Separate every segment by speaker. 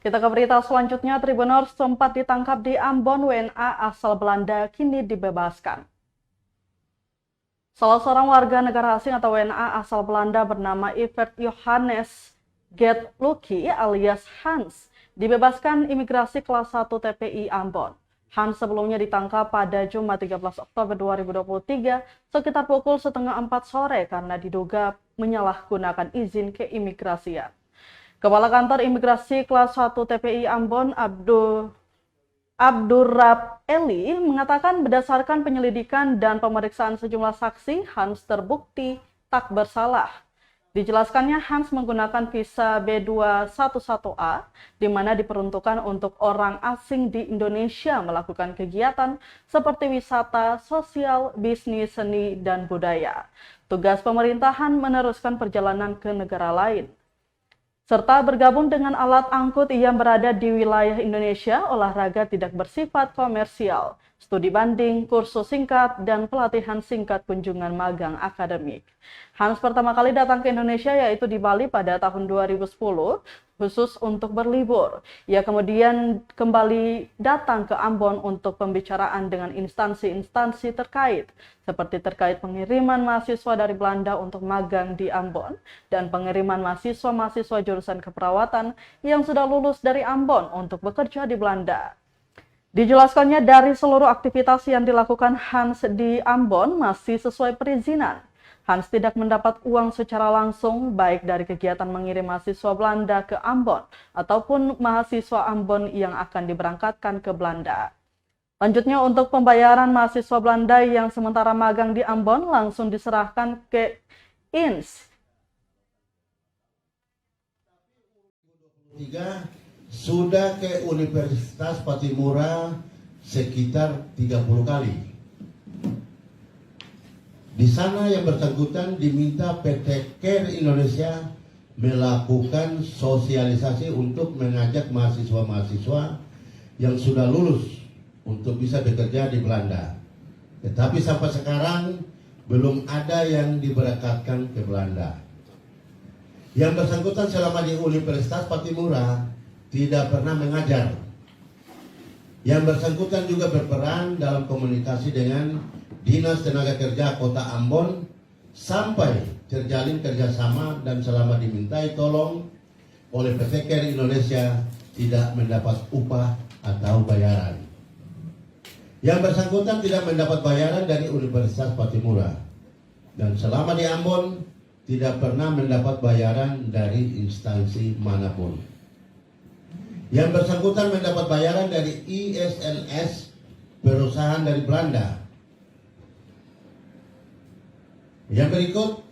Speaker 1: Kita ke berita selanjutnya, Tribuners sempat ditangkap di Ambon, WNA asal Belanda kini dibebaskan. Salah seorang warga negara asing atau WNA asal Belanda bernama Evert Johannes Getlucky alias Hans dibebaskan imigrasi kelas 1 TPI Ambon. Hans sebelumnya ditangkap pada Jumat 13 Oktober 2023 sekitar pukul 3:30 sore karena diduga menyalahgunakan izin keimigrasian. Kepala Kantor Imigrasi Kelas 1 TPI Ambon, Abdurrab Eli, mengatakan berdasarkan penyelidikan dan pemeriksaan sejumlah saksi, Hans terbukti tak bersalah. Dijelaskannya Hans menggunakan visa B211A, di mana diperuntukkan untuk orang asing di Indonesia melakukan kegiatan seperti wisata, sosial, bisnis, seni, dan budaya. Tugas pemerintahan meneruskan perjalanan ke negara lain, serta bergabung dengan alat angkut yang berada di wilayah Indonesia. Olahraga tidak bersifat komersial, studi banding, kursus singkat, dan pelatihan singkat kunjungan magang akademik. Hans pertama kali datang ke Indonesia yaitu di Bali pada tahun 2010, khusus untuk berlibur. Ia kemudian kembali datang ke Ambon untuk pembicaraan dengan instansi-instansi terkait, seperti terkait pengiriman mahasiswa dari Belanda untuk magang di Ambon, dan pengiriman mahasiswa-mahasiswa jurusan keperawatan yang sudah lulus dari Ambon untuk bekerja di Belanda. Dijelaskannya dari seluruh aktivitas yang dilakukan Hans di Ambon masih sesuai perizinan. Hans tidak mendapat uang secara langsung baik dari kegiatan mengirim mahasiswa Belanda ke Ambon ataupun mahasiswa Ambon yang akan diberangkatkan ke Belanda. Lanjutnya, untuk pembayaran mahasiswa Belanda yang sementara magang di Ambon langsung diserahkan ke INS.
Speaker 2: Sudah ke Universitas Patimura sekitar 30 kali. Di sana yang bersangkutan diminta PT Care Indonesia melakukan sosialisasi untuk mengajak mahasiswa-mahasiswa yang sudah lulus untuk bisa bekerja di Belanda. Tetapi sampai sekarang belum ada yang diberangkatkan ke Belanda. Yang bersangkutan selama di Universitas Patimura tidak pernah mengajar. Yang bersangkutan juga berperan dalam komunikasi dengan Dinas Tenaga Kerja Kota Ambon sampai terjalin kerjasama, dan selama dimintai tolong oleh PT Care Indonesia tidak mendapat upah atau bayaran. Yang bersangkutan tidak mendapat bayaran dari Universitas Patimura, dan selama di Ambon tidak pernah mendapat bayaran dari instansi manapun. Yang bersangkutan mendapat bayaran dari ISNS, perusahaan dari Belanda. Yang berikut,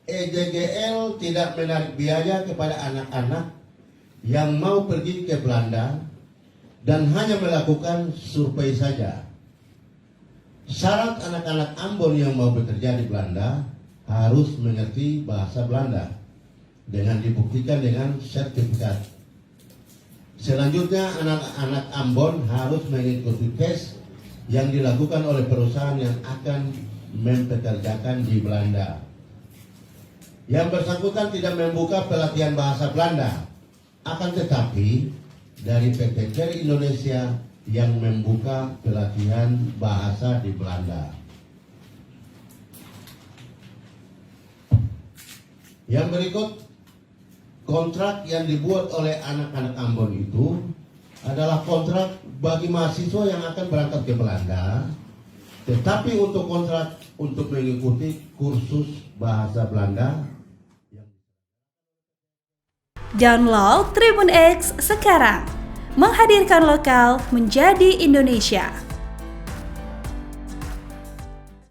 Speaker 2: EJGL tidak menarik biaya kepada anak-anak yang mau pergi ke Belanda dan hanya melakukan survei saja. Syarat anak-anak Ambon yang mau bekerja di Belanda harus mengerti bahasa Belanda dengan dibuktikan dengan sertifikat. Selanjutnya, anak-anak Ambon harus mengikuti tes yang dilakukan oleh perusahaan yang akan mempekerjakan di Belanda. Yang bersangkutan tidak membuka pelatihan bahasa Belanda, akan tetapi dari PT Care Indonesia yang membuka pelatihan bahasa di Belanda. Yang berikut, kontrak yang dibuat oleh anak-anak Ambon itu adalah kontrak bagi mahasiswa yang akan berangkat ke Belanda, tetapi untuk kontrak untuk mengikuti kursus bahasa Belanda.
Speaker 3: Download Tribun X sekarang, menghadirkan lokal menjadi Indonesia.